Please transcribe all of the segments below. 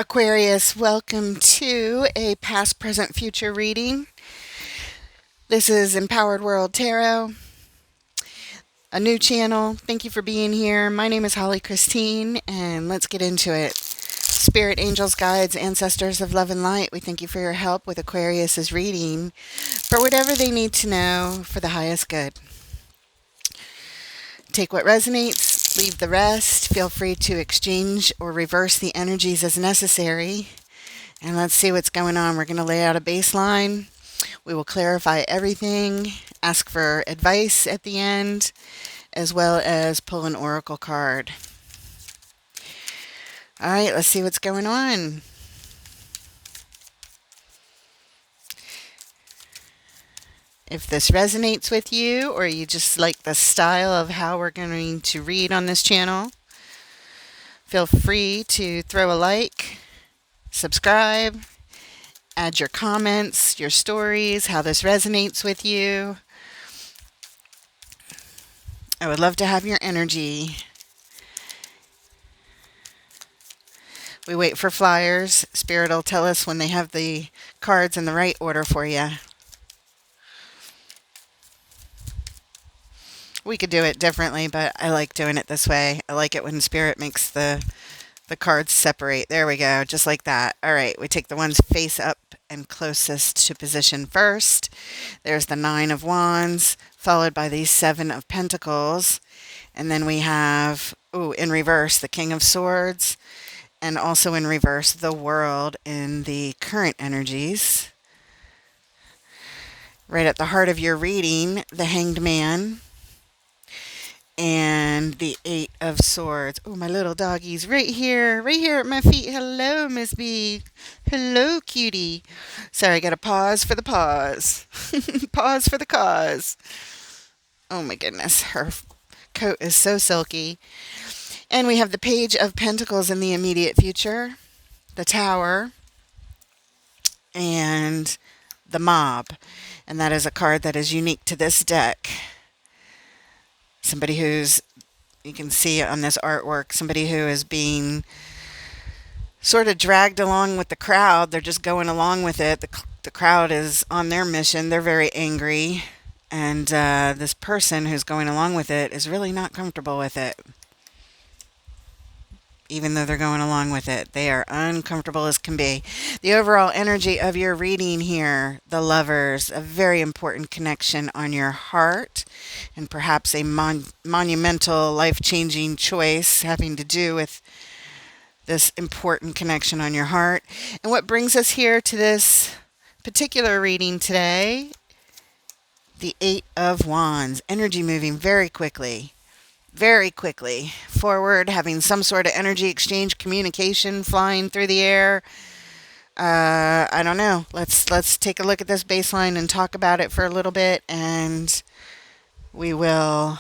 Aquarius, welcome to a past, present, future reading. This is Empowered World Tarot, a new channel. Thank you for being here. My name is Holly Christine, and let's get into it. Spirit, angels, guides, ancestors of love and light, we thank you for your help with Aquarius's reading for whatever they need to know for the highest good. Take what resonates, leave the rest. Feel free to exchange or reverse the energies as necessary. And let's see what's going on. We're going to lay out a baseline. We will clarify everything, ask for advice at the end, as well as pull an oracle card. All right, let's see what's going on. If this resonates with you, or you just like the style of how we're going to read on this channel, feel free to throw a like, subscribe, add your comments, your stories, how this resonates with you. I would love to have your energy. We wait for flyers. Spirit will tell us when they have the cards in the right order for you. We could do it differently, but I like doing it this way. I like it when Spirit makes the cards separate. There we go, just like that. All right, we take the ones face up and closest to position first. There's the Nine of Wands, followed by the Seven of Pentacles. And then we have, in reverse, the King of Swords. And also in reverse, the World in the current energies. Right at the heart of your reading, the Hanged Man. And the Eight of Swords. Oh, my little doggy's right here at my feet. Hello, Miss B. Hello, cutie. Sorry, I got to pause for the pause. Pause for the cause. Oh, my goodness. Her coat is so silky. And we have the Page of Pentacles in the immediate future, the Tower, and the Mob. And that is a card that is unique to this deck. Somebody who's, you can see on this artwork, somebody who is being sort of dragged along with the crowd. They're just going along with it. The crowd is on their mission. They're very angry. And this person who's going along with it is really not comfortable with it. Even though they're going along with it, they are uncomfortable as can be. The overall energy of your reading here, the Lovers, a very important connection on your heart, and perhaps a monumental, life-changing choice having to do with this important connection on your heart. And what brings us here to this particular reading today, the Eight of Wands, energy moving very quickly forward, having some sort of energy exchange, communication flying through the air. I don't know. Let's take a look at this baseline and talk about it for a little bit, and we will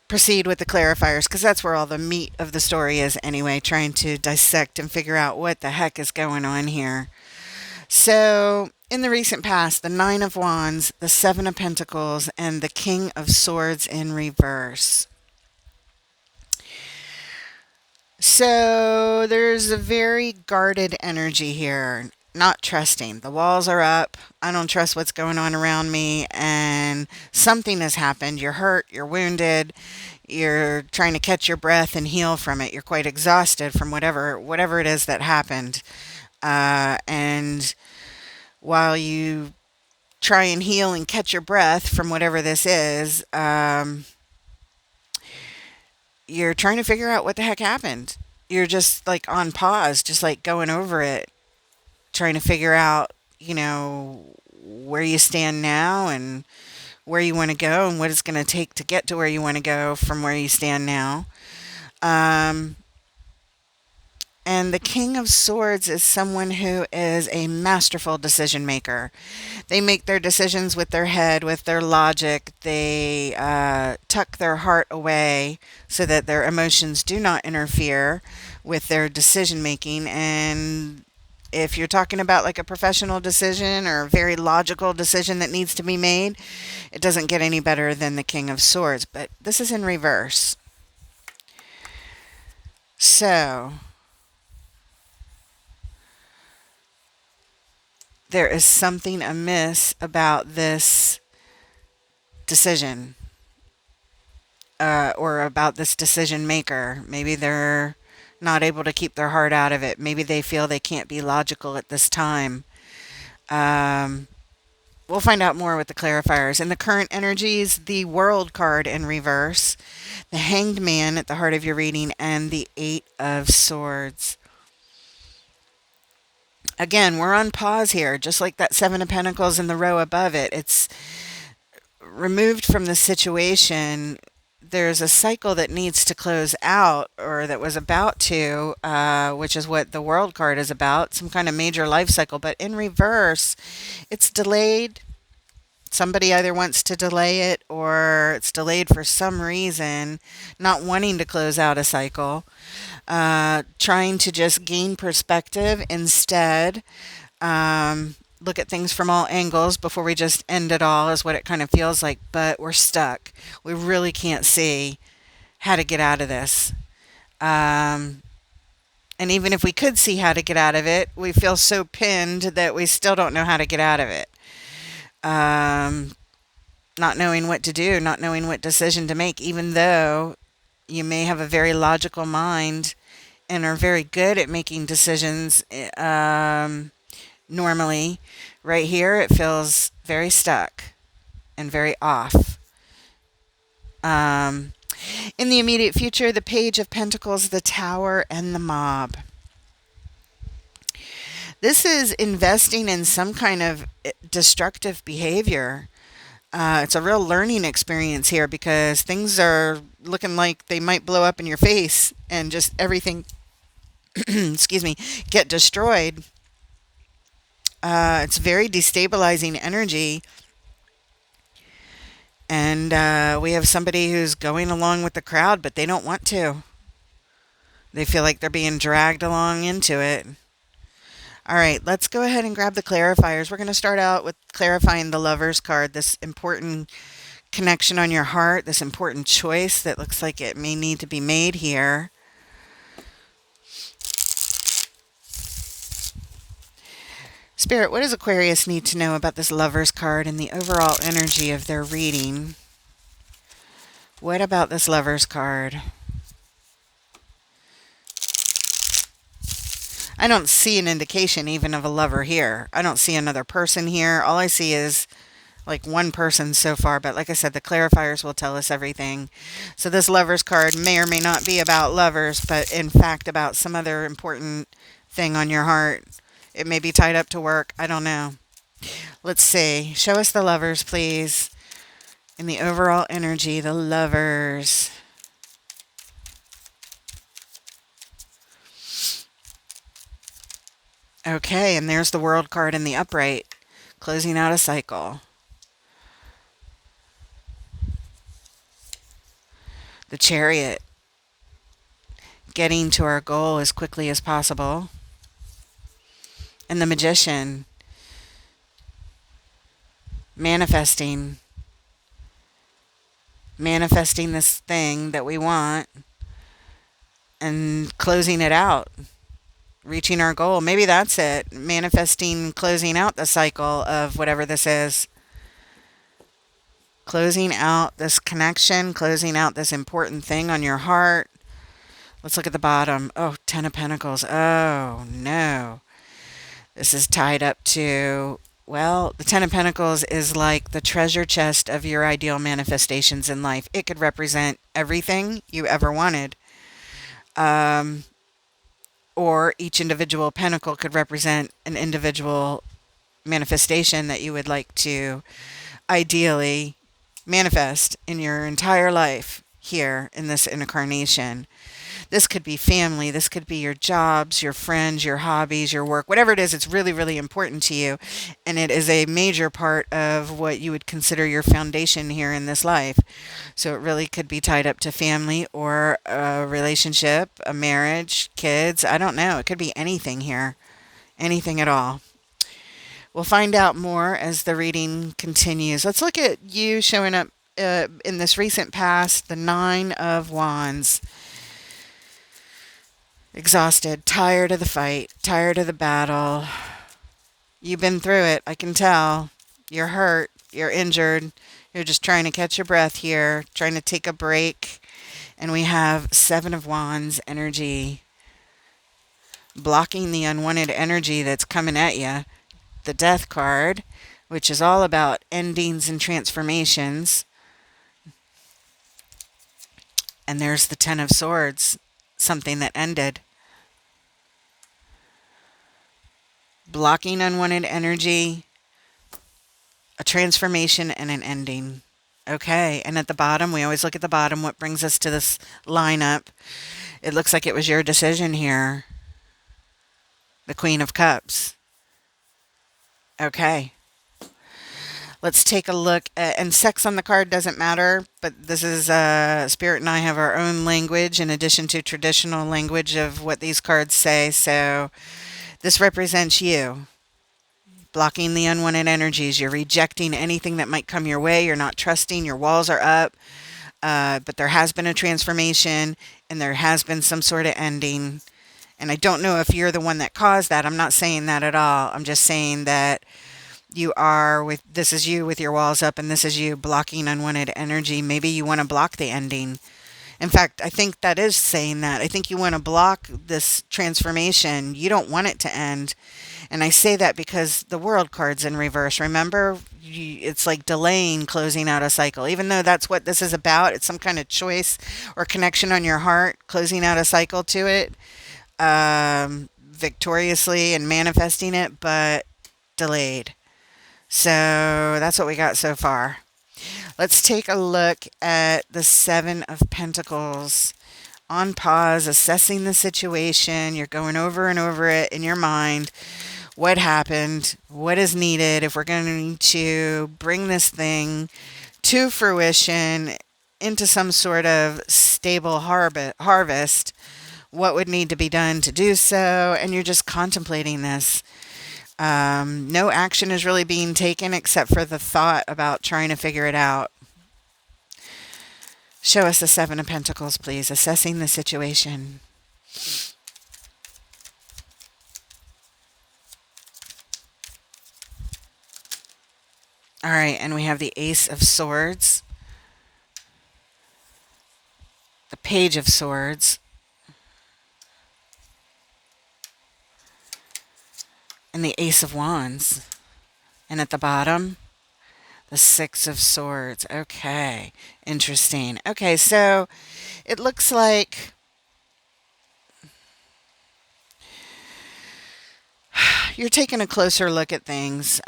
proceed with the clarifiers, because that's where all the meat of the story is anyway, trying to dissect and figure out what the heck is going on here. So, in the recent past, the Nine of Wands, the Seven of Pentacles, and the King of Swords in reverse. So, there's a very guarded energy here, not trusting. The walls are up. I don't trust what's going on around me, and something has happened. You're hurt, you're wounded, you're trying to catch your breath and heal from it. You're quite exhausted from whatever it is that happened. And while you try and heal and catch your breath from whatever this is, you're trying to figure out what the heck happened. You're just like on pause, just like going over it, trying to figure out, where you stand now and where you want to go and what it's going to take to get to where you want to go from where you stand now. And the King of Swords is someone who is a masterful decision maker. They make their decisions with their head, with their logic. They tuck their heart away so that their emotions do not interfere with their decision making. And if you're talking about like a professional decision or a very logical decision that needs to be made, it doesn't get any better than the King of Swords. But this is in reverse. So there is something amiss about this decision, or about this decision maker. Maybe they're not able to keep their heart out of it. Maybe they feel they can't be logical at this time. Um, we'll find out more with the clarifiers. In the current energies, the World card in reverse, the Hanged Man at the heart of your reading, and the Eight of Swords. Again, we're on pause here, just like that Seven of Pentacles in the row above it. It's removed from the situation. There's a cycle that needs to close out, or that was about to, which is what the World card is about, some kind of major life cycle. But in reverse, it's delayed. Somebody either wants to delay it, or it's delayed for some reason, not wanting to close out a cycle, trying to just gain perspective instead. Look at things from all angles before we just end it all, is what it kind of feels like. But we're stuck. We really can't see how to get out of this. And even if we could see how to get out of it, we feel so pinned that we still don't know how to get out of it. Not knowing what to do, not knowing what decision to make, even though you may have a very logical mind and are very good at making decisions. Normally, right here, it feels very stuck and very off. In the immediate future, the Page of Pentacles, the Tower, and the Mob. This is investing in some kind of destructive behavior. It's a real learning experience here, because things are looking like they might blow up in your face and just everything, excuse me, get destroyed. It's very destabilizing energy. And we have somebody who's going along with the crowd, but they don't want to. They feel like they're being dragged along into it. All right, let's go ahead and grab the clarifiers. We're going to start out with clarifying the Lovers card, this important connection on your heart, this important choice that looks like it may need to be made here. Spirit, what does Aquarius need to know about this Lovers card and the overall energy of their reading? What about this Lovers card? I don't see an indication even of a lover here. I don't see another person here. All I see is like one person so far. But like I said, the clarifiers will tell us everything. So this Lovers card may or may not be about lovers, but in fact about some other important thing on your heart. It may be tied up to work. I don't know. Let's see. Show us the Lovers, please. In the overall energy, the Lovers. Okay, and there's the World card in the upright, closing out a cycle. The Chariot, getting to our goal as quickly as possible. And the Magician, manifesting this thing that we want and closing it out. Reaching our goal. Maybe that's it. Manifesting, closing out the cycle of whatever this is. Closing out this connection, closing out this important thing on your heart. Let's look at the bottom. Oh, Ten of Pentacles. Oh, no. This is tied up to, well, the Ten of Pentacles is like the treasure chest of your ideal manifestations in life. It could represent everything you ever wanted. Or each individual pentacle could represent an individual manifestation that you would like to ideally manifest in your entire life here in this incarnation. This could be family. This could be your jobs, your friends, your hobbies, your work, whatever it is. It's really, really important to you. And it is a major part of what you would consider your foundation here in this life. So it really could be tied up to family or a relationship, a marriage, kids. I don't know. It could be anything here. Anything at all. We'll find out more as the reading continues. Let's look at you showing up in this recent past, the Nine of Wands. Exhausted, tired of the fight, tired of the battle. You've been through it. I can tell. You're hurt. You're injured. You're just trying to catch your breath here, trying to take a break. And we have Seven of Wands energy blocking the unwanted energy that's coming at you. The Death card, which is all about endings and transformations. And there's the Ten of Swords, something that ended. Blocking unwanted energy, a transformation, and an ending. Okay, and at the bottom, we always look at the bottom, what brings us to this lineup. It looks like it was your decision here. The Queen of Cups. Okay. Let's take a look at, and sex on the card doesn't matter, but this is, Spirit and I have our own language in addition to traditional language of what these cards say. So this represents you. Blocking the unwanted energies. You're rejecting anything that might come your way. You're not trusting. Your walls are up. But there has been a transformation and there has been some sort of ending. And I don't know if you're the one that caused that. I'm not saying that at all. I'm just saying that you are with, this is you with your walls up, and this is you blocking unwanted energy. Maybe you want to block the ending. In fact, I think that is saying that. I think you want to block this transformation. You don't want it to end. And I say that because the World card's in reverse. Remember, it's like delaying closing out a cycle. Even though that's what this is about, it's some kind of choice or connection on your heart, closing out a cycle to it, victoriously and manifesting it, but delayed. So that's what we got so far. Let's take a look at the Seven of Pentacles. On pause, assessing the situation. You're going over and over it in your mind. What happened? What is needed if we're going to bring this thing to fruition into some sort of stable harvest? What would need to be done to do so? And you're just contemplating this. No action is really being taken except for the thought about trying to figure it out. Show us the Seven of Pentacles, please. Assessing the situation. All right, and we have the Ace of Swords, the Page of Swords, and the Ace of Wands. And at the bottom, the Six of Swords. Okay, interesting. Okay, so it looks like you're taking a closer look at things,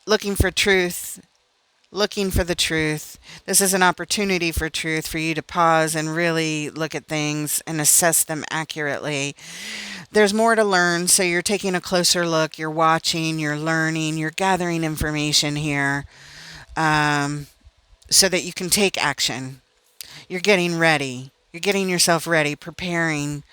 looking for truth, looking for the truth. This is an opportunity for truth, for you to pause and really look at things and assess them accurately. There's more to learn, so you're taking a closer look, you're watching, you're learning, you're gathering information here, so that you can take action. You're getting ready. You're getting yourself ready, preparing,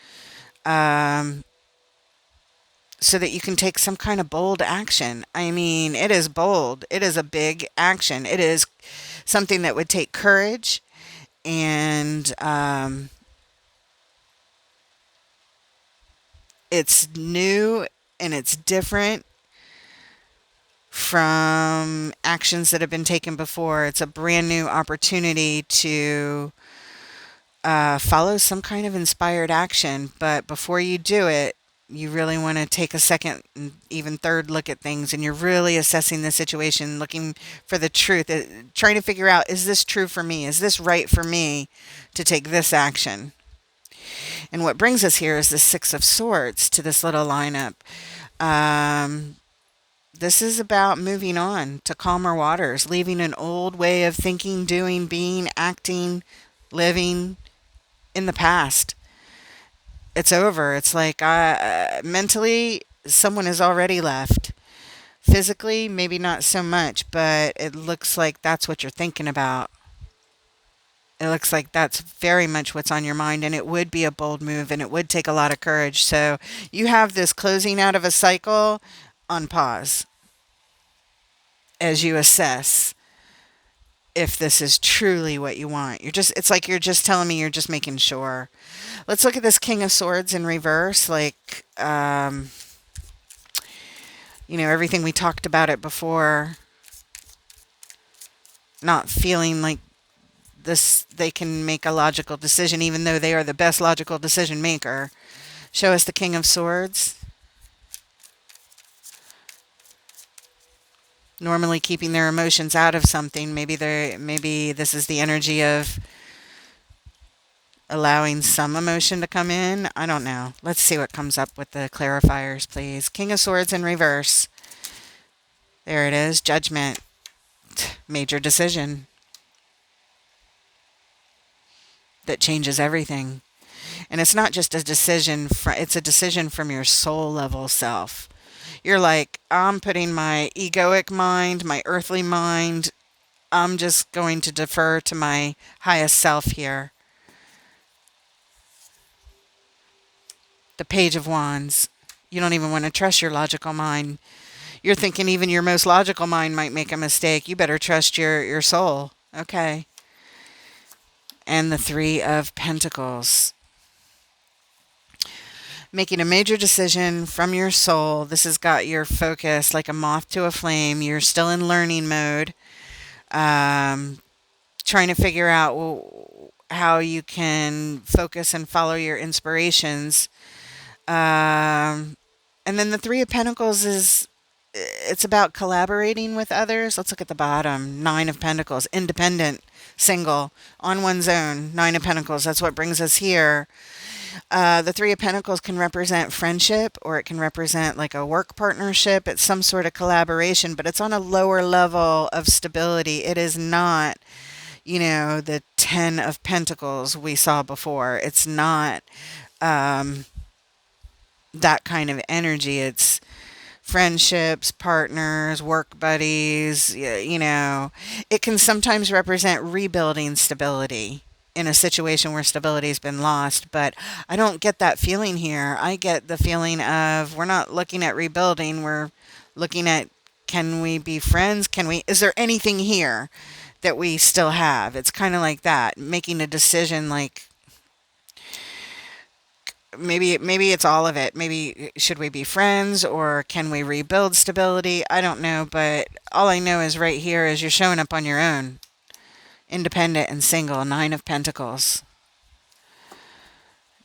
so that you can take some kind of bold action. I mean, it is bold. It is a big action. It is something that would take courage, and it's new and it's different from actions that have been taken before. It's a brand new opportunity to follow some kind of inspired action. But before you do it, you really want to take a second and even third look at things, and you're really assessing the situation, looking for the truth, trying to figure out, is this true for me? Is this right for me to take this action? And what brings us here is the Six of Swords to this little lineup. This is about moving on to calmer waters, leaving an old way of thinking, doing, being, acting, living in the past. It's over. It's like mentally, someone has already left. Physically, maybe not so much, but it looks like that's what you're thinking about. It looks like that's very much what's on your mind, and it would be a bold move, and it would take a lot of courage. So you have this closing out of a cycle on pause as you assess if this is truly what you want. It's like you're just telling me, you're just making sure. Let's look at this King of Swords in reverse. Like, Everything we talked about it before, not feeling like this they can make a logical decision even though they are the best logical decision maker. Show us the King of Swords. Normally keeping their emotions out of something. Maybe this is the energy of allowing some emotion to come in. I don't know. Let's see what comes up with the clarifiers, please. King of Swords in reverse. There it is. Judgment. Major decision that changes everything. And it's not just a decision, it's a decision from your soul level self. You're like, I'm putting my egoic mind, my earthly mind, I'm just going to defer to my highest self here. The Page of Wands. You don't even want to trust your logical mind. You're thinking even your most logical mind might make a mistake. You better trust your soul. Okay. And the Three of Pentacles. Making a major decision from your soul. This has got your focus like a moth to a flame. You're still in learning mode. Trying to figure out how you can focus and follow your inspirations. And then the Three of Pentacles it's about collaborating with others. Let's look at the bottom. Nine of Pentacles. Independent. Single. On one's own. Nine of Pentacles. That's what brings us here. The Three of Pentacles can represent friendship, or it can represent like a work partnership. It's some sort of collaboration, but it's on a lower level of stability. It is not, the Ten of Pentacles we saw before. It's not that kind of energy. It's friendships, partners, work buddies. It can sometimes represent rebuilding stability in a situation where stability has been lost, but I don't get that feeling here. I get the feeling of we're not looking at rebuilding. We're looking at, can we be friends? Is there anything here that we still have? It's kind of like that, making a decision like, maybe it's all of it. Maybe should we be friends, or can we rebuild stability? I don't know, but all I know is right here is you're showing up on your own. Independent and single. Nine of Pentacles.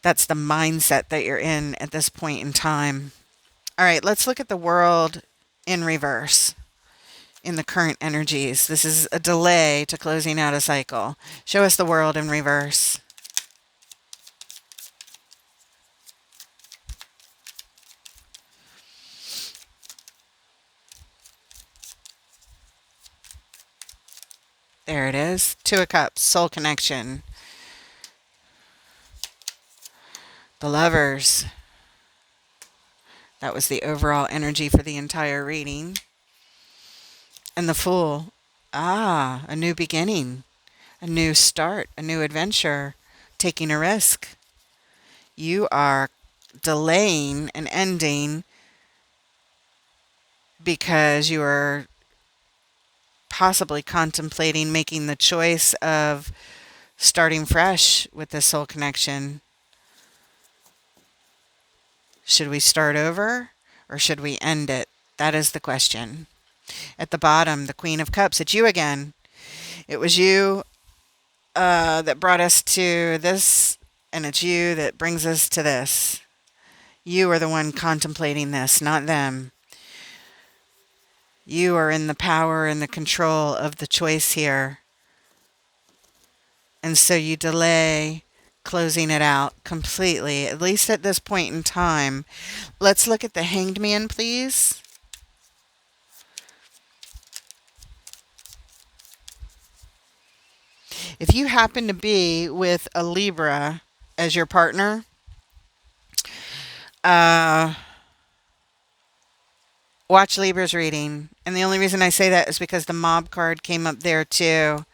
That's the mindset that you're in at this point in time. All right, let's look at the World in reverse in the current energies. This is a delay to closing out a cycle. Show us the World in reverse. There it is. Two of Cups, soul connection. The Lovers. That was the overall energy for the entire reading. And the Fool. A new beginning. A new start. A new adventure. Taking a risk. You are delaying an ending because you are possibly contemplating making the choice of starting fresh with this soul connection. Should we start over, or should we end it? That is the question. At the bottom, the Queen of Cups. It's you again. It was you that brought us to this, and it's you that brings us to this. You are the one contemplating this, not them. You are in the power and the control of the choice here. And so you delay closing it out completely, at least at this point in time. Let's look at the Hanged Man, please. If you happen to be with a Libra as your partner, watch Libra's reading. And the only reason I say that is because the Mob card came up there too.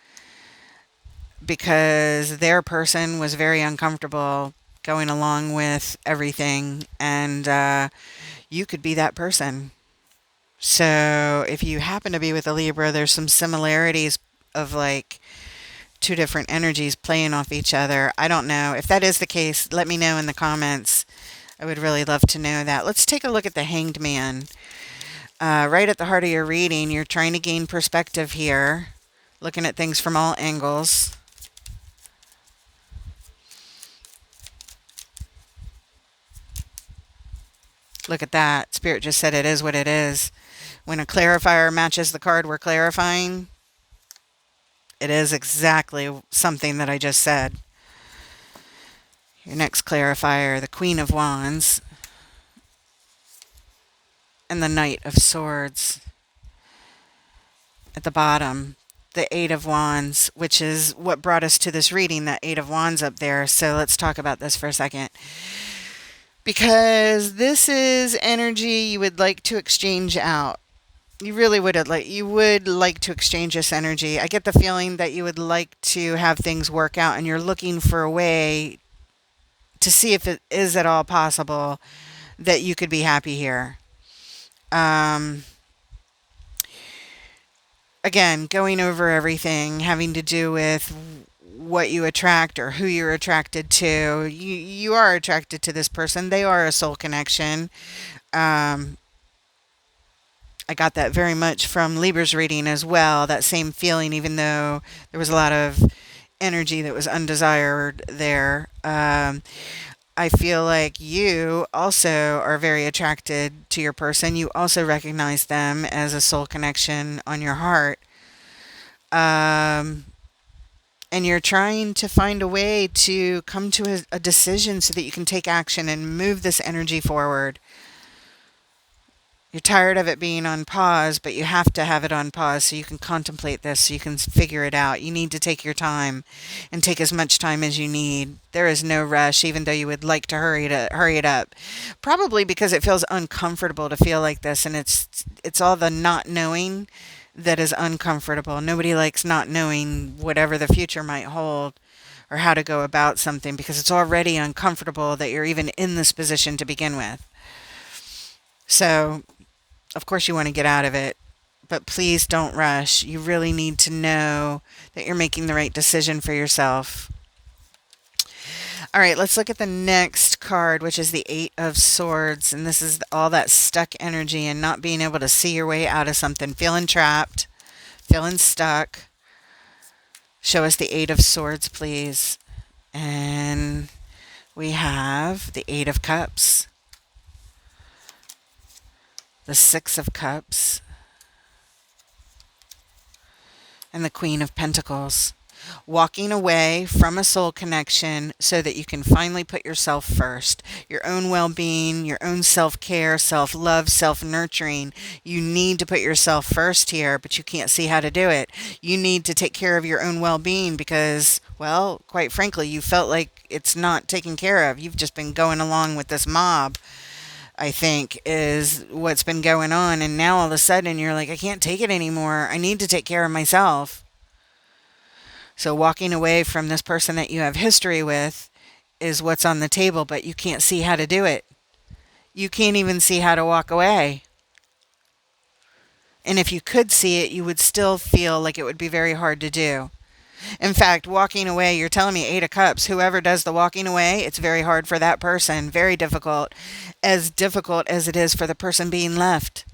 Because their person was very uncomfortable going along with everything. And you could be that person. So if you happen to be with a Libra, there's some similarities of like two different energies playing off each other. I don't know. If that is the case, let me know in the comments. I would really love to know that. Let's take a look at the Hanged Man. Right at the heart of your reading, you're trying to gain perspective here, looking at things from all angles. Look at that. Spirit just said it is what it is. When a clarifier matches the card we're clarifying, it is exactly something that I just said. Your next clarifier, the Queen of Wands and the Knight of Swords. At the bottom, the Eight of Wands, which is what brought us to this reading, that Eight of Wands up there. So let's talk about this for a second. Because this is energy you would like to exchange out. You really would like to exchange this energy. I get the feeling that you would like to have things work out and you're looking for a way to see if it is at all possible that you could be happy here. Again, going over everything having to do with what you attract or who you're attracted to. You are attracted to this person. They are a soul connection. I got that very much from Libra's reading as well, that same feeling, even though there was a lot of energy that was undesired there. I feel like you also are very attracted to your person. You also recognize them as a soul connection on your heart. And you're trying to find a way to come to a decision so that you can take action and move this energy forward. You're tired of it being on pause, but you have to have it on pause so you can contemplate this, so you can figure it out. You need to take your time and take as much time as you need. There is no rush, even though you would like to hurry it up. Probably because it feels uncomfortable to feel like this, and it's all the not knowing that is uncomfortable. Nobody likes not knowing whatever the future might hold or how to go about something, because it's already uncomfortable that you're even in this position to begin with. So, of course you want to get out of it, but please don't rush. You really need to know that you're making the right decision for yourself. All right, let's look at the next card, which is the Eight of Swords. And this is all that stuck energy and not being able to see your way out of something, feeling trapped, feeling stuck. Show us the Eight of Swords, please. And we have the Eight of Cups, the Six of Cups, and the Queen of Pentacles. Walking away from a soul connection so that you can finally put yourself first. Your own well-being, your own self-care, self-love, self-nurturing. You need to put yourself first here, but you can't see how to do it. You need to take care of your own well-being because, well, quite frankly, you felt like it's not taken care of. You've just been going along with this mob, I think, is what's been going on. And now all of a sudden you're like, I can't take it anymore. I need to take care of myself. So walking away from this person that you have history with is what's on the table, but you can't see how to do it. You can't even see how to walk away. And if you could see it, you would still feel like it would be very hard to do. In fact, walking away, you're telling me Eight of Cups, whoever does the walking away, it's very hard for that person, very difficult as it is for the person being left.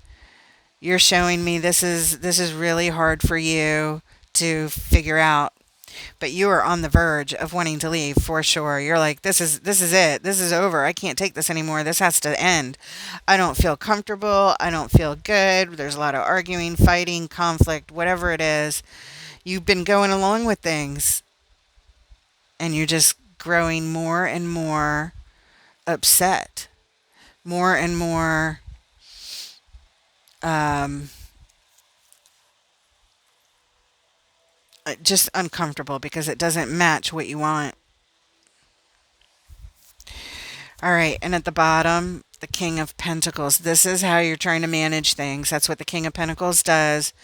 You're showing me this is really hard for you to figure out. But you are on the verge of wanting to leave for sure. You're like, this is it. This is over. I can't take this anymore. This has to end. I don't feel comfortable. I don't feel good. There's a lot of arguing, fighting, conflict, whatever it is. You've been going along with things and you're just growing more and more upset, more and more just uncomfortable because it doesn't match what you want. All right, and at the bottom, the King of Pentacles. This is how you're trying to manage things. That's what the King of Pentacles does.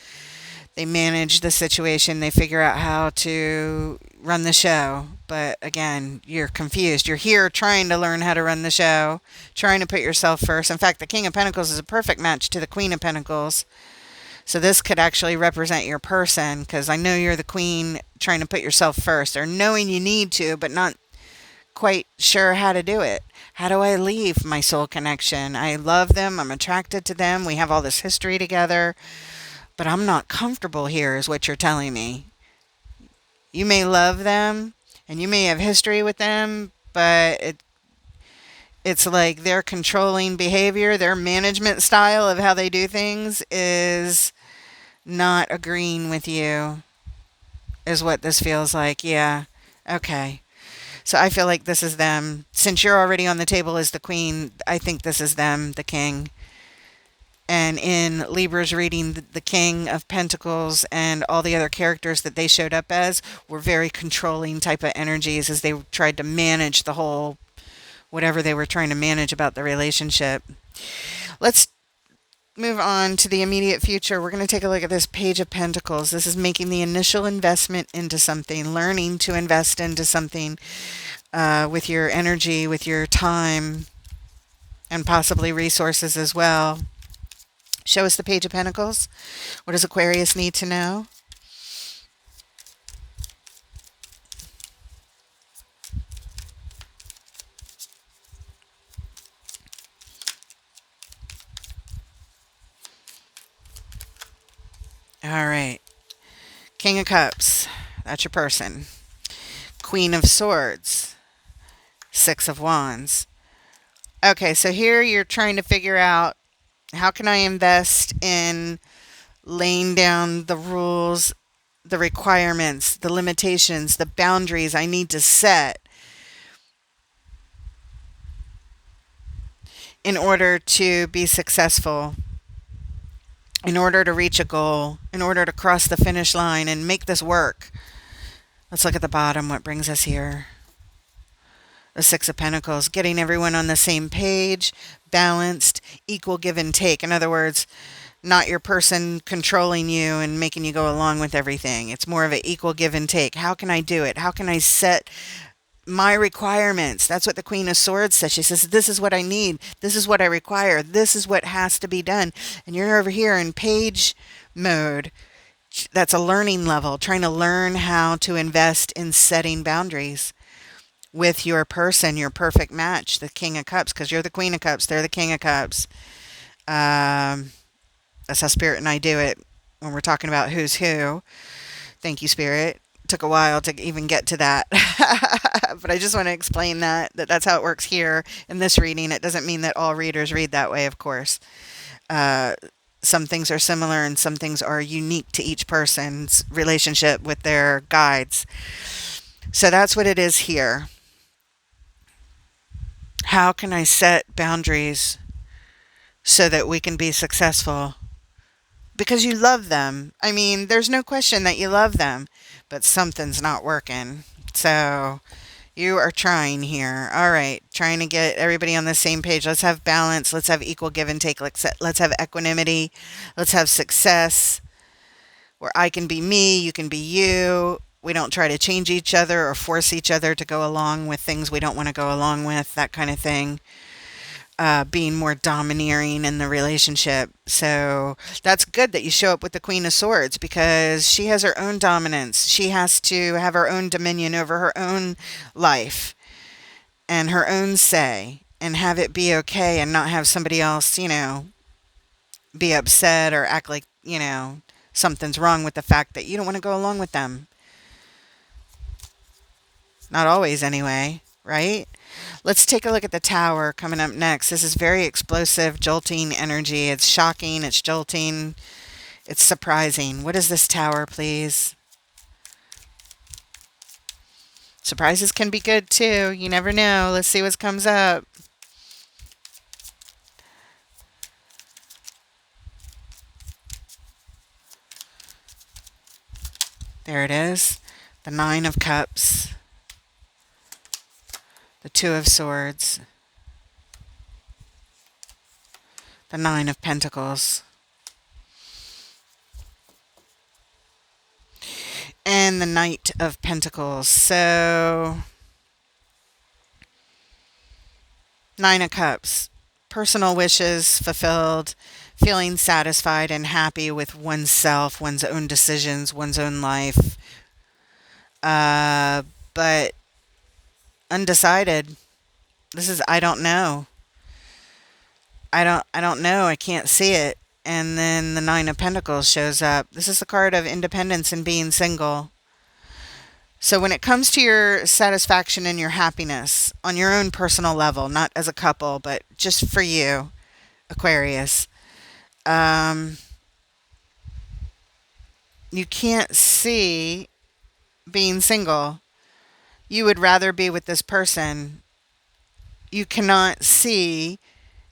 They manage the situation. They figure out how to run the show. But again, you're confused. You're here trying to learn how to run the show, trying to put yourself first. In fact, the King of Pentacles is a perfect match to the Queen of Pentacles. So this could actually represent your person, because I know you're the queen trying to put yourself first, or knowing you need to, but not quite sure how to do it. How do I leave my soul connection? I love them. I'm attracted to them. We have all this history together, but I'm not comfortable here, is what you're telling me. You may love them and you may have history with them, but it's like their controlling behavior, their management style of how they do things is not agreeing with you, is what this feels like. Yeah. Okay. So I feel like this is them. Since you're already on the table as the queen, I think this is them, the king. And in Libra's reading, the King of Pentacles and all the other characters that they showed up as were very controlling type of energies as they tried to manage the whole, whatever they were trying to manage about the relationship. Let's move on to the immediate future. We're going to take a look at this Page of Pentacles. This is making the initial investment into something, learning to invest into something with your energy, with your time, and possibly resources as well. Show us the Page of Pentacles. What does Aquarius need to know? All right. King of Cups. That's your person. Queen of Swords. Six of Wands. Okay, so here you're trying to figure out, how can I invest in laying down the rules, the requirements, the limitations, the boundaries I need to set in order to be successful, in order to reach a goal, in order to cross the finish line and make this work. Let's look at the bottom, what brings us here. The Six of Pentacles, getting everyone on the same page, balanced, equal give and take. In other words, not your person controlling you and making you go along with everything. It's more of an equal give and take. How can I do it? How can I set my requirements? That's what the Queen of Swords says. She says, this is what I need. This is what I require. This is what has to be done. And you're over here in page mode. That's a learning level, trying to learn how to invest in setting boundaries with your person, your perfect match, the King of Cups, because you're the Queen of Cups, they're the King of Cups. That's how Spirit and I do it when we're talking about who's who. Thank you, Spirit. Took a while to even get to that. But I just want to explain that's how it works here in this reading. It doesn't mean that all readers read that way, of course. Some things are similar and some things are unique to each person's relationship with their guides. So that's what it is here. How can I set boundaries so that we can be successful? Because you love them. I mean, there's no question that you love them, but something's not working. So you are trying here. All right. Trying to get everybody on the same page. Let's have balance. Let's have equal give and take. Let's have equanimity. Let's have success where I can be me, you can be you. We don't try to change each other or force each other to go along with things we don't want to go along with, that kind of thing. Being more domineering in the relationship. So that's good that you show up with the Queen of Swords, because she has her own dominance. She has to have her own dominion over her own life and her own say, and have it be okay and not have somebody else, be upset or act like, something's wrong with the fact that you don't want to go along with them. Not always, anyway, right? Let's take a look at the Tower coming up next. This is very explosive, jolting energy. It's shocking, it's jolting, it's surprising. What is this Tower, please? Surprises can be good, too. You never know. Let's see what comes up. There it is. The Nine of Cups. The Two of Swords. The Nine of Pentacles. And the Knight of Pentacles. So, Nine of Cups. Personal wishes fulfilled. Feeling satisfied and happy with oneself, one's own decisions, one's own life. But undecided. This is I don't know. I don't know. I can't see it. And then the 9 of Pentacles shows up. This is the card of independence and being single. So when it comes to your satisfaction and your happiness on your own personal level, not as a couple, but just for you, Aquarius, um, you can't see being single. You would rather be with this person. You cannot see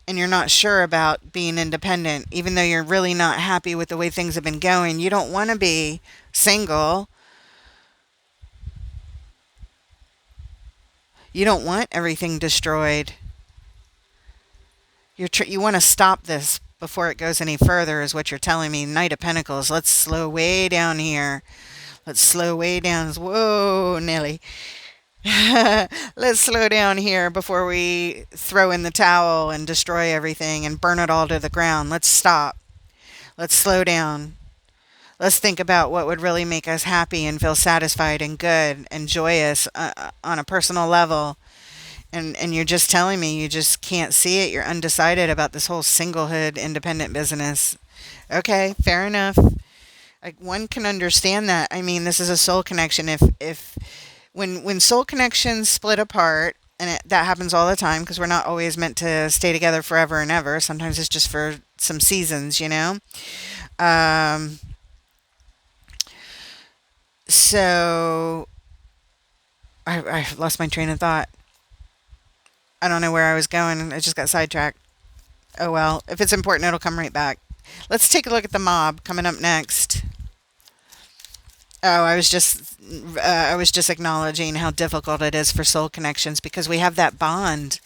and you're not sure about being independent, even though you're really not happy with the way things have been going. You don't want to be single. You don't want everything destroyed. You want to stop this before it goes any further, is what you're telling me. Knight of Pentacles. Let's slow way down here. Let's slow way down. Whoa, Nelly. Let's slow down here before we throw in the towel and destroy everything and burn it all to the ground. Let's stop. Let's slow down. Let's think about what would really make us happy and feel satisfied and good and joyous on a personal level. And you're just telling me you just can't see it. You're undecided about this whole singlehood independent business. Okay, fair enough. One can understand that. I mean, this is a soul connection. If when soul connections split apart, and that happens all the time because we're not always meant to stay together forever and ever. Sometimes it's just for some seasons, you know. Um, so I lost my train of thought. I don't know where I was going. I just got sidetracked. Oh well, if it's important, it'll come right back. Let's take a look at the mob coming up next. Oh, I was just acknowledging how difficult it is for soul connections because we have that bond.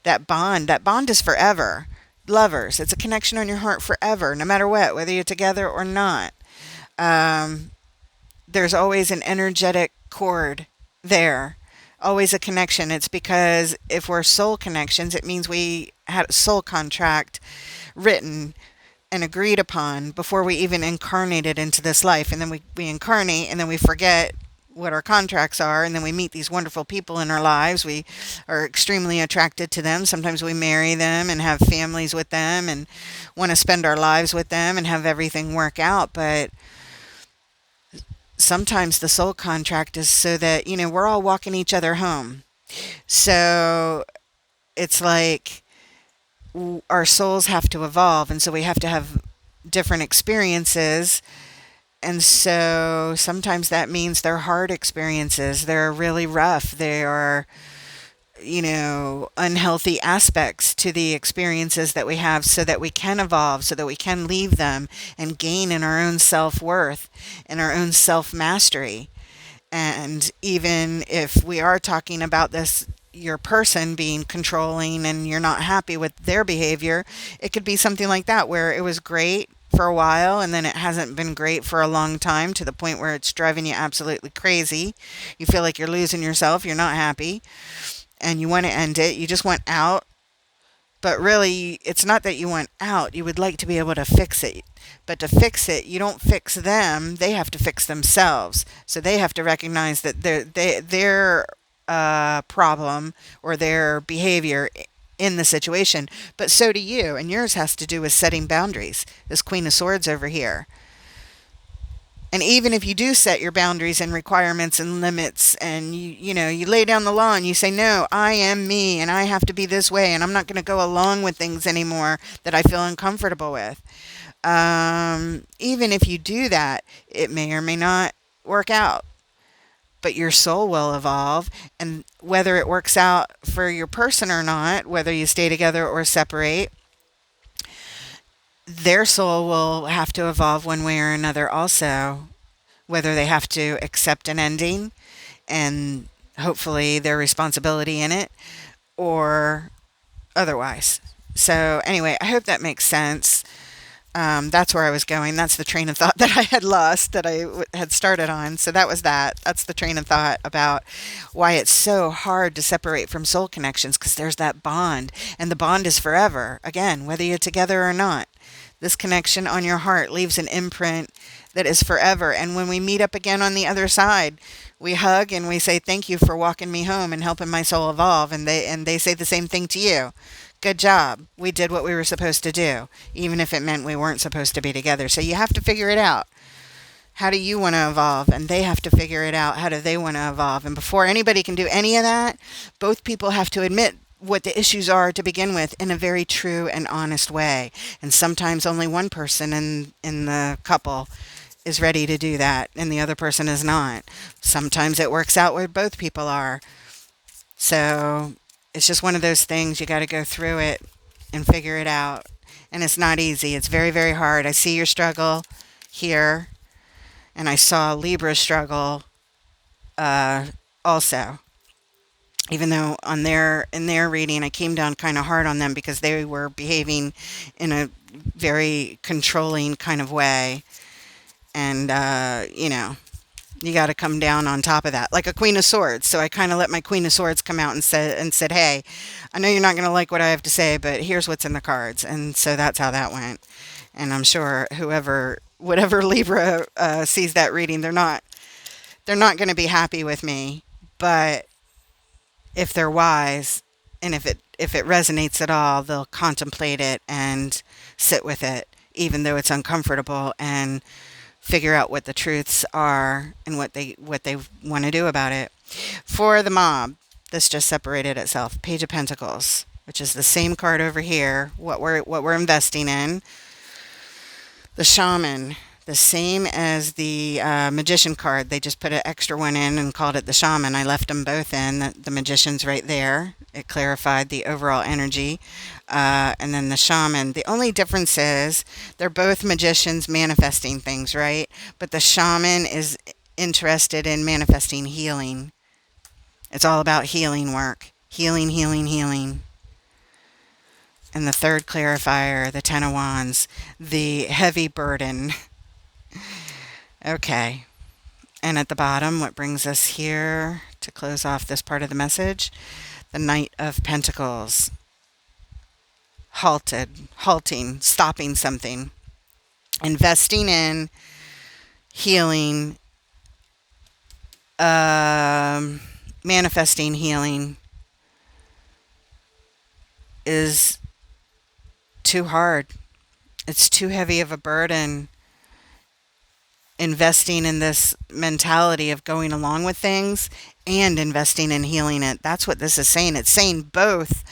That bond is forever. Lovers, it's a connection on your heart forever, no matter what, whether you're together or not. Um, there's always an energetic cord there, always a connection. It's because if we're soul connections, it means we had a soul contract written and agreed upon before we even incarnated into this life. And then we incarnate and then we forget what our contracts are. And then we meet these wonderful people in our lives. We are extremely attracted to them. Sometimes we marry them and have families with them and want to spend our lives with them and have everything work out. But sometimes the soul contract is so that, we're all walking each other home. So it's like our souls have to evolve, and so we have to have different experiences. And so sometimes that means they're hard experiences. They're really rough. They are, unhealthy aspects to the experiences that we have so that we can evolve, so that we can leave them and gain in our own self-worth and our own self-mastery. And even if we are talking about this, your person being controlling and you're not happy with their behavior, it could be something like that where it was great for a while and then it hasn't been great for a long time to the point where it's driving you absolutely crazy. You feel like you're losing yourself. You're not happy and you want to end it. You just want out. But really, it's not that you want out. You would like to be able to fix it. But to fix it, you don't fix them. They have to fix themselves. So they have to recognize that their problem or their behavior in the situation. But so do you. And yours has to do with setting boundaries. This Queen of Swords over here. And even if you do set your boundaries and requirements and limits and you lay down the law and you say, no, I am me and I have to be this way and I'm not going to go along with things anymore that I feel uncomfortable with. Even if you do that, it may or may not work out. But your soul will evolve, and whether it works out for your person or not, whether you stay together or separate, their soul will have to evolve one way or another also, whether they have to accept an ending and hopefully their responsibility in it or otherwise. So anyway, I hope that makes sense. That's where I was going. That's the train of thought that I had lost that I had started on. So that was that. That's the train of thought about why it's so hard to separate from soul connections because there's that bond and the bond is forever. Again, whether you're together or not. This connection on your heart leaves an imprint that is forever. And when we meet up again on the other side, we hug and we say, thank you for walking me home and helping my soul evolve. And they say the same thing to you. Good job. We did what we were supposed to do, even if it meant we weren't supposed to be together. So you have to figure it out. How do you want to evolve? And they have to figure it out. How do they want to evolve? And before anybody can do any of that, both people have to admit what the issues are to begin with in a very true and honest way. And sometimes only one person in the couple is ready to do that and the other person is not. Sometimes it works out where both people are. So it's just one of those things. You got to go through it and figure it out. And it's not easy. It's very, very hard. I see your struggle here. And I saw Libra struggle also. Even though in their reading, I came down kind of hard on them because they were behaving in a very controlling kind of way. And, you got to come down on top of that, like a Queen of Swords. So I kind of let my Queen of Swords come out and said, hey, I know you're not going to like what I have to say, but here's what's in the cards. And so that's how that went. And I'm sure whatever Libra sees that reading, they're not going to be happy with me. But if they're wise and if it resonates at all, they'll contemplate it and sit with it, even though it's uncomfortable, and figure out what the truths are and what they want to do about it. For the mob, this just separated itself. Page of Pentacles, which is the same card over here. What we're investing in. The Shaman, the same as the Magician card. They just put an extra one in and called it the Shaman. I left them both in. The Magician's right there. It clarified the overall energy. And then the Shaman. The only difference is they're both magicians manifesting things, right? But the Shaman is interested in manifesting healing. It's all about healing work. Healing, healing, healing. And the third clarifier, the Ten of Wands, the heavy burden. Okay. And at the bottom, what brings us here to close off this part of the message? The Knight of Pentacles. Halting, stopping something. Investing in healing, manifesting healing is too hard. It's too heavy of a burden. Investing in this mentality of going along with things and investing in healing it. That's what this is saying. It's saying both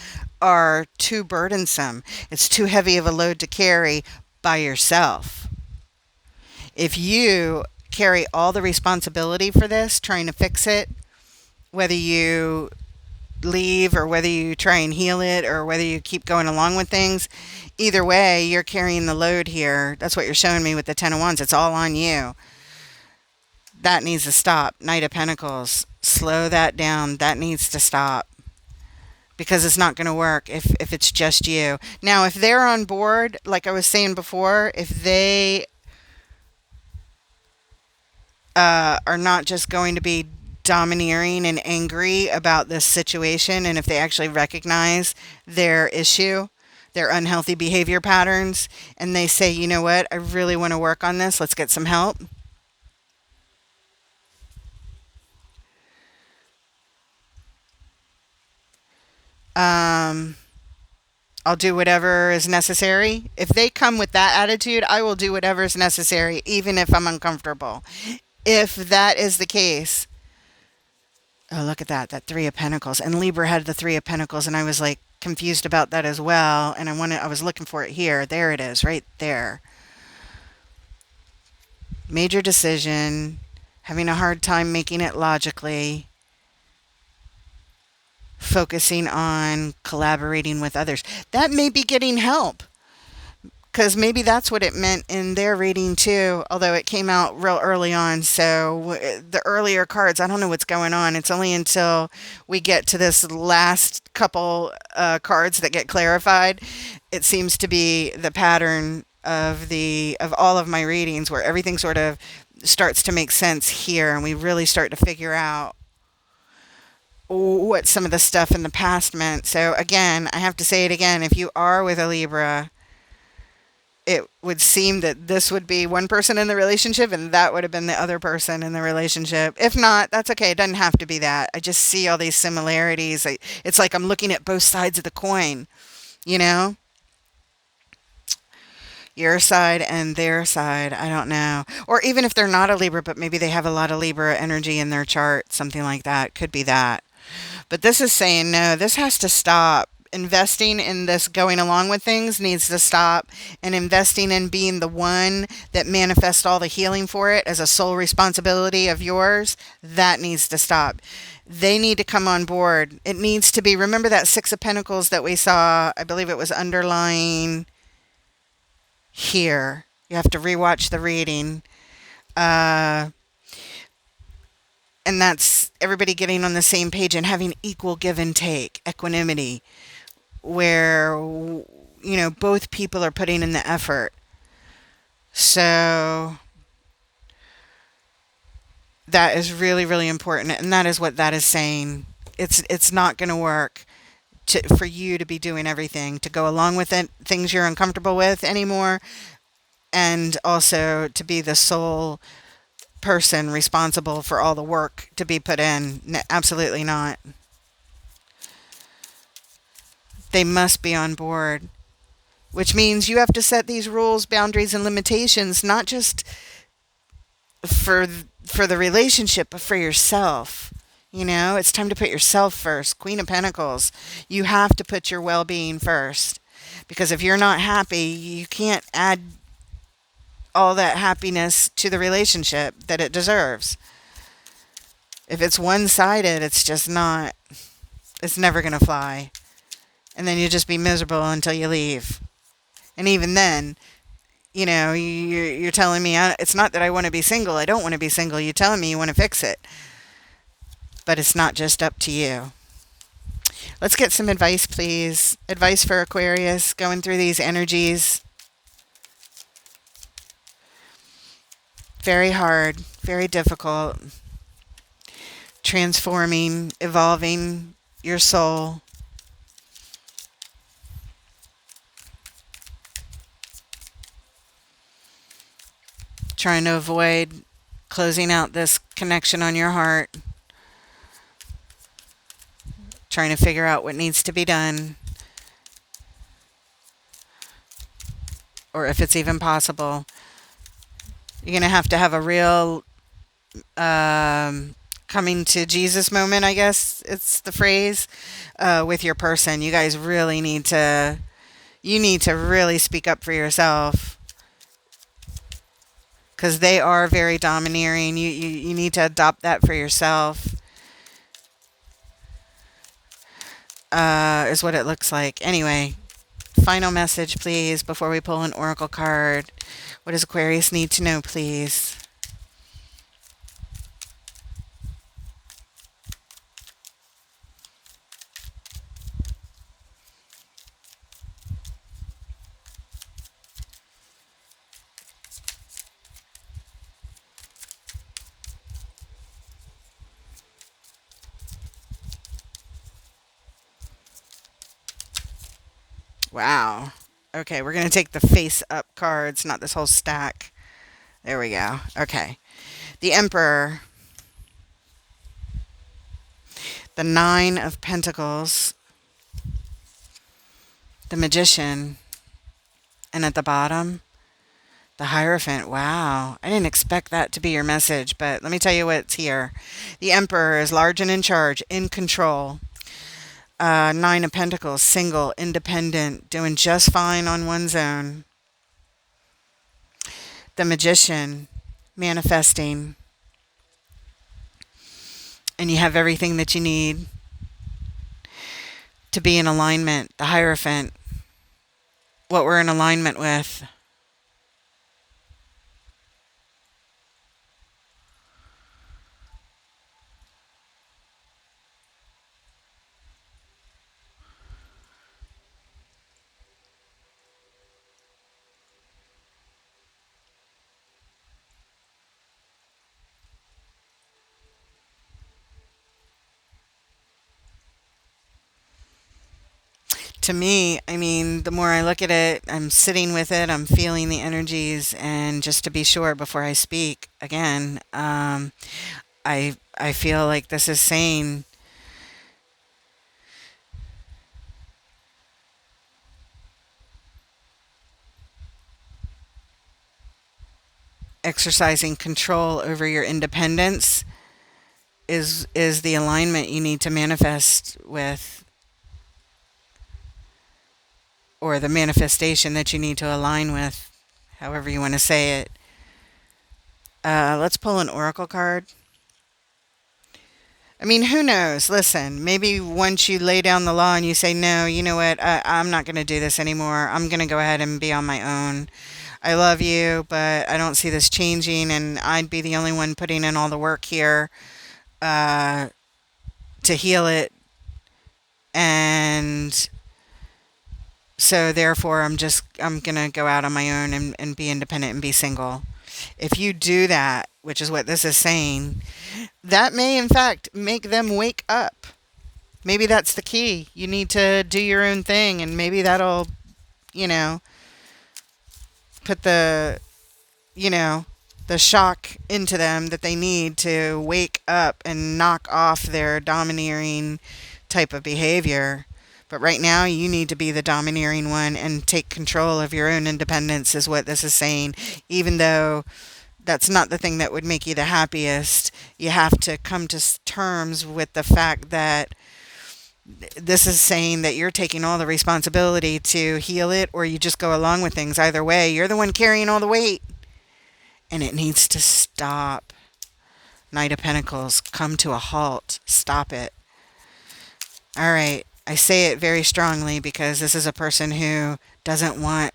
are too burdensome. It's too heavy of a load to carry by yourself. If you carry all the responsibility for this, trying to fix it, whether you leave or whether you try and heal it or whether you keep going along with things, either way, you're carrying the load here. That's what you're showing me with the Ten of Wands. It's all on you. That needs to stop. Knight of Pentacles. Slow that down. That needs to stop. Because it's not going to work if it's just you. Now, if they're on board, like I was saying before, if they are not just going to be domineering and angry about this situation, and if they actually recognize their issue, their unhealthy behavior patterns, and they say, you know what, I really want to work on this, let's get some help. I'll do whatever is necessary. If they come with that attitude, I will do whatever is necessary, even if I'm uncomfortable. If that is the case, oh, look at that Three of Pentacles. And Libra had the Three of Pentacles, and I was like confused about that as well. And I was looking for it here. There it is, right there. Major decision, having a hard time making it logically, focusing on collaborating with others. That may be getting help. Because maybe that's what it meant in their reading too, although it came out real early on. So the earlier cards, I don't know what's going on. It's only until we get to this last couple cards that get clarified. It seems to be the pattern of all of my readings where everything sort of starts to make sense here, and we really start to figure out what some of the stuff in the past meant. So again, I have to say it again. If you are with a Libra, it would seem that this would be one person in the relationship and that would have been the other person in the relationship. If not, that's okay. It doesn't have to be that. I just see all these similarities. It's like I'm looking at both sides of the coin, you know? Your side and their side. I don't know. Or even if they're not a Libra, but maybe they have a lot of Libra energy in their chart, something like that. Could be that. But this is saying, no, this has to stop. Investing in this going along with things needs to stop, and investing in being the one that manifests all the healing for it as a sole responsibility of yours, that needs to stop. They need to come on board. It needs to be, remember that Six of Pentacles that we saw, I believe it was underlying here. You have to rewatch the reading. Uh, and that's everybody getting on the same page and having equal give and take, equanimity, where, both people are putting in the effort. So that is really, really important. And that is what that is saying. It's not going to work for you to be doing everything, to go along with it, things you're uncomfortable with anymore, and also to be the sole person responsible for all the work to be put in. Absolutely not. They must be on board, which means you have to set these rules, boundaries, and limitations, not just for for the relationship, but for yourself. It's time to put yourself first. Queen of Pentacles. You have to put your well-being first, because if you're not happy, you can't add all that happiness to the relationship that it deserves. If it's one-sided, it's just not, it's never going to fly. And then you'll just be miserable until you leave. And even then, you're telling me, it's not that I want to be single. I don't want to be single. You're telling me you want to fix it. But it's not just up to you. Let's get some advice, please. Advice for Aquarius going through these energies. Very hard, very difficult. Transforming, evolving your soul. Trying to avoid closing out this connection on your heart. Trying to figure out what needs to be done. Or if it's even possible. You're going to have a real coming to Jesus moment, I guess it's the phrase, with your person. You guys really need to really speak up for yourself, because they are very domineering. You need to adopt that for yourself, is what it looks like. Anyway, final message, please, before we pull an oracle card. What does Aquarius need to know, please? Wow. Okay, we're going to take the face up cards, not this whole stack. There we go. Okay. The Emperor. The Nine of Pentacles. The Magician. And at the bottom, the Hierophant. Wow. I didn't expect that to be your message, but let me tell you what's here. The Emperor is large and in charge, in control. Nine of Pentacles, single, independent, doing just fine on one's own. The Magician, manifesting. And you have everything that you need to be in alignment. The Hierophant, what we're in alignment with. to me, I mean, the more I look at it, I'm sitting with it, I'm feeling the energies, and just to be sure before I speak again, I feel like this is saying exercising control over your independence is the alignment you need to manifest with, or the manifestation that you need to align with, however you want to say it. Let's pull an oracle card. I mean, who knows? Listen, maybe once you lay down the law and you say, no, you know what, I'm not going to do this anymore. I'm going to go ahead and be on my own. I love you, but I don't see this changing, and I'd be the only one putting in all the work here uh, to heal it. And so, therefore, I'm going to go out on my own and be independent and be single. If you do that, which is what this is saying, that may, in fact, make them wake up. Maybe that's the key. You need to do your own thing, and maybe that'll, you know, put you know, the shock into them that they need to wake up and knock off their domineering type of behavior. But right now, you need to be the domineering one and take control of your own independence, is what this is saying. Even though that's not the thing that would make you the happiest, you have to come to terms with the fact that this is saying that you're taking all the responsibility to heal it, or you just go along with things. Either way, you're the one carrying all the weight, and it needs to stop. Knight of Pentacles, come to a halt. Stop it. All right. I say it very strongly because this is a person who doesn't want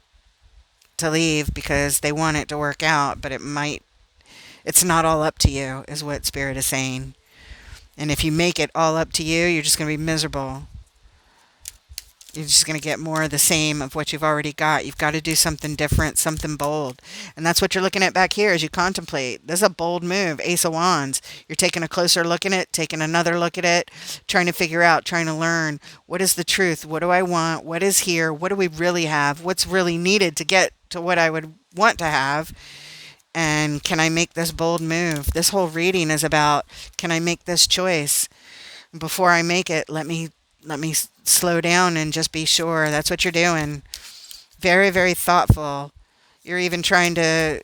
to leave because they want it to work out, but it's not all up to you, is what Spirit is saying. And if you make it all up to you, you're just going to be miserable. You're just going to get more of the same of what you've already got. You've got to do something different, something bold. And that's what you're looking at back here as you contemplate. This is a bold move, Ace of Wands. You're taking a closer look at it, taking another look at it, trying to figure out, trying to learn, what is the truth? What do I want? What is here? What do we really have? What's really needed to get to what I would want to have? And can I make this bold move? This whole reading is about, can I make this choice? Before I make it, let me slow down and just be sure. That's what you're doing. Very, very thoughtful. You're even trying to,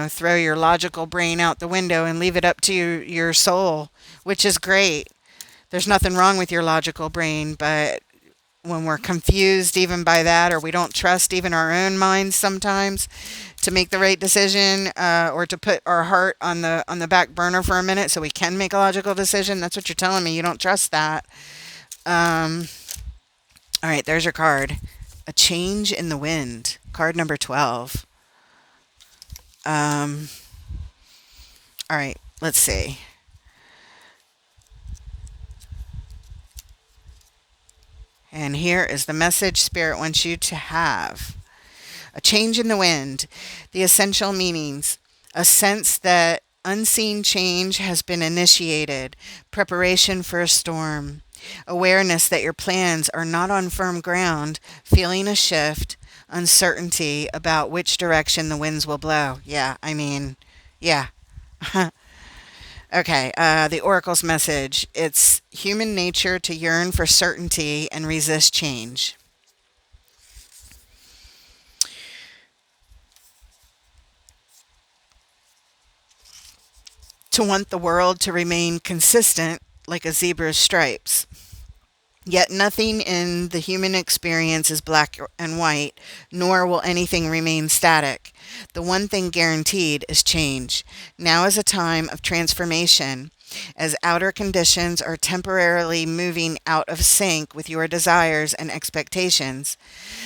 throw your logical brain out the window and leave it up to your soul, which is great. There's nothing wrong with your logical brain, but when we're confused even by that, or we don't trust even our own minds sometimes to make the right decision, or to put our heart on the back burner for a minute so we can make a logical decision, that's what you're telling me. You don't trust that. All right, there's your card. A change in the wind. Card number 12. All right, let's see. And here is the message Spirit wants you to have. A change in the wind. The essential meanings. A sense that unseen change has been initiated. Preparation for a storm. Awareness that your plans are not on firm ground. Feeling a shift. Uncertainty about which direction the winds will blow. Yeah. Okay, the Oracle's message. It's human nature to yearn for certainty and resist change. To want the world to remain consistent like a zebra's stripes. Yet nothing in the human experience is black and white, nor will anything remain static. The one thing guaranteed is change. Now is a time of transformation, as outer conditions are temporarily moving out of sync with your desires and expectations.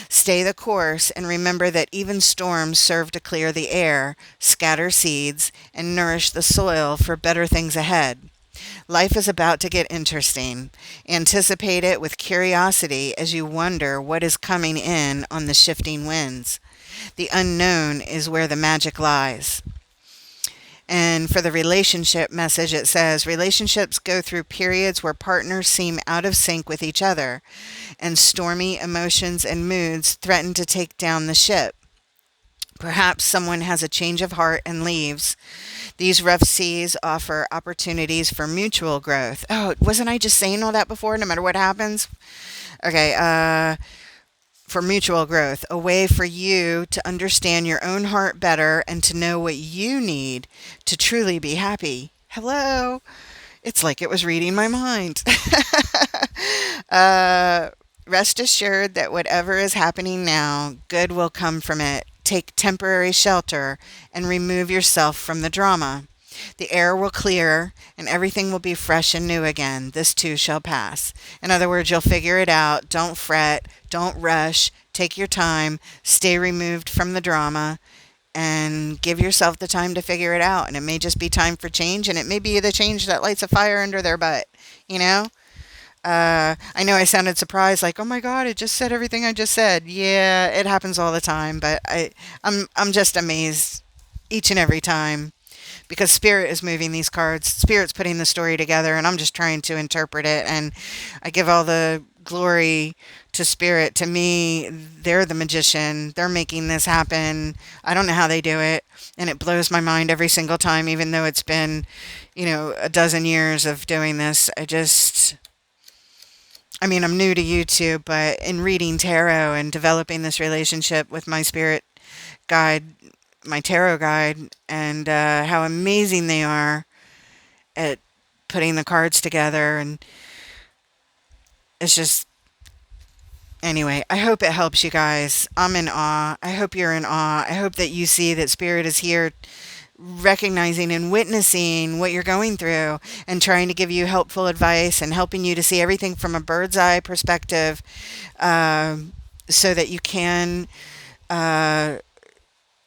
Stay the course and remember that even storms serve to clear the air, scatter seeds, and nourish the soil for better things ahead. Life is about to get interesting. Anticipate it with curiosity as you wonder what is coming in on the shifting winds. The unknown is where the magic lies. And for the relationship message, it says relationships go through periods where partners seem out of sync with each other, and stormy emotions and moods threaten to take down the ship. Perhaps someone has a change of heart and leaves. These rough seas offer opportunities for mutual growth. Oh, wasn't I just saying all that before? No matter what happens? Okay, for mutual growth, a way for you to understand your own heart better and to know what you need to truly be happy. Hello. It's like it was reading my mind. uh, Rest assured that whatever is happening now, good will come from it. Take temporary shelter and remove yourself from the drama. The air will clear and everything will be fresh and new again. This too shall pass. In other words, you'll figure it out. Don't fret. Don't rush. Take your time. Stay removed from the drama and give yourself the time to figure it out. And it may just be time for change, and it may be the change that lights a fire under their butt, you know? I know I sounded surprised, like, oh my God, it just said everything I just said. Yeah, it happens all the time, but I'm just amazed each and every time because Spirit is moving these cards. Spirit's putting the story together, and I'm just trying to interpret it. And I give all the glory to Spirit. To me, they're the magician. They're making this happen. I don't know how they do it, and it blows my mind every single time, even though it's been, a dozen years of doing this. I mean, I'm new to YouTube, but in reading tarot and developing this relationship with my spirit guide, my tarot guide, and how amazing they are at putting the cards together. And it's just, anyway, I hope it helps you guys. I'm in awe. I hope you're in awe. I hope that you see that Spirit is here recognizing and witnessing what you're going through and trying to give you helpful advice and helping you to see everything from a bird's eye perspective, so that you can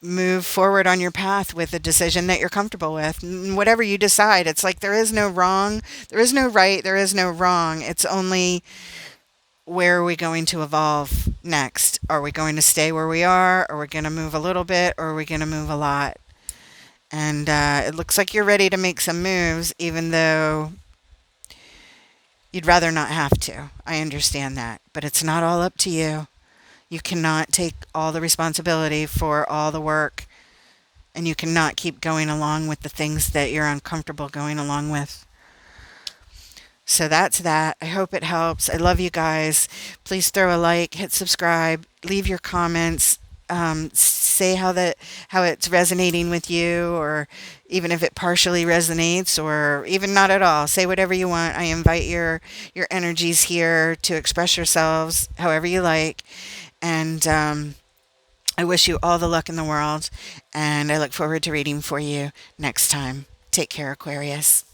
move forward on your path with a decision that you're comfortable with. Whatever you decide, it's like there is no wrong, there is no right, there is no wrong. It's only, where are we going to evolve next? Are we going to stay where we are? Are we going to move a little bit? Or are we going to move a lot? And it looks like you're ready to make some moves, even though you'd rather not have to. I understand that. But it's not all up to you. You cannot take all the responsibility for all the work. And you cannot keep going along with the things that you're uncomfortable going along with. So that's that. I hope it helps. I love you guys. Please throw a like, hit subscribe, leave your comments. Say how it's resonating with you, or even if it partially resonates, or even not at all. Say whatever you want. I invite your energies here to express yourselves however you like. And I wish you all the luck in the world, and I look forward to reading for you next time. Take care, Aquarius.